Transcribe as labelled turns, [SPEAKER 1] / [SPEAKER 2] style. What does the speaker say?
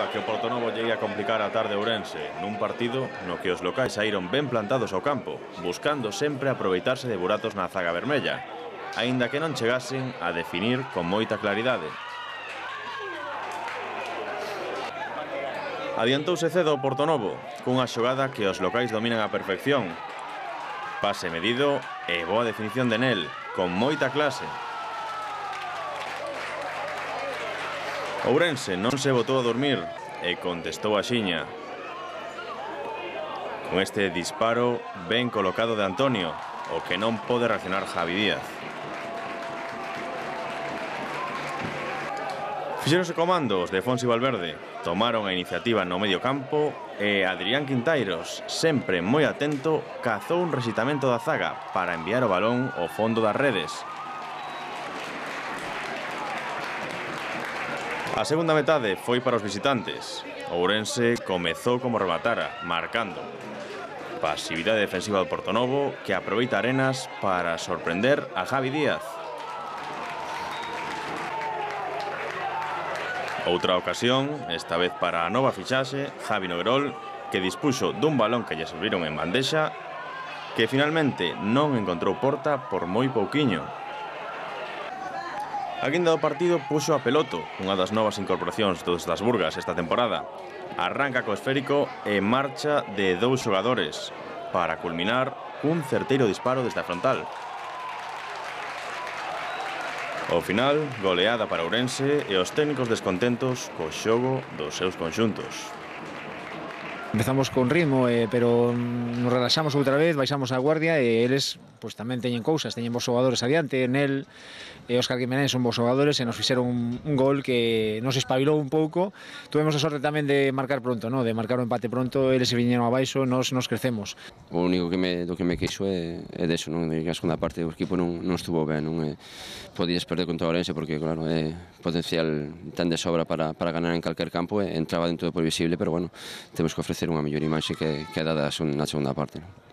[SPEAKER 1] a que o Portonovo llegue a complicar a tarde Ourense nun partido no que os locais saíron ben plantados ao campo, buscando sempre aproveitarse de buratos na zaga vermella, aínda que non chegasen a definir con moita claridade. Adiantouse cedo o Portonovo, cunha xogada que os locais dominan a perfección. Pase medido e boa definición de Nel, con moita clase. Ourense non se botou a dormir e contestou a xiña. Con este disparo ben colocado de Antonio, o que non pode reaccionar Javi Díaz. Fixeronse comandos de Fonsi Valverde, tomaron a iniciativa no medio campo e Adrián Quintairos, sempre moi atento, cazou un resitamento da zaga para enviar o balón ao fondo das redes. A segunda metade foi para os visitantes. Ourense comezou como rematara, marcando. Pasividade defensiva do Portonovo que aproveita Arenas para sorprender a Javi Díaz. Outra ocasión, esta vez para a nova fichaxe, Javi Noguerol, que dispuxo dun balón que lle serviron en bandexa, que finalmente non encontrou porta por moi pouquiño. A guinda do partido puxo a Peloto, unha das novas incorporacións dos das Burgas esta temporada. Arranca co esférico e marcha de 2 xogadores para culminar cun certeiro disparo desde a frontal. Ao final, goleada para Ourense e os técnicos descontentos co xogo dos seus conxuntos.
[SPEAKER 2] Empezamos con ritmo, pero nos relaxamos outra vez, baixamos a guardia e eles pois tamén teñen cousas, teñen bons xogadores adiante, Nel e Óscar Guiménez son bons xogadores e nos fixeron un gol que nos espabilou un pouco. Tuvemos a sorte tamén de marcar pronto, ¿no? De marcar o empate pronto, eles se viñeron abaixo, nos crecemos.
[SPEAKER 3] O único que me queixo é deso, non? De que a segunda parte do equipo non estuvo ben, non? Podías perder contra o Ourense porque, claro, potencial tan de sobra para ganar en calquer campo e entraba dentro do previsible, pero bueno, temos que ofrecer unha mellor imaxe que dada na segunda parte, non?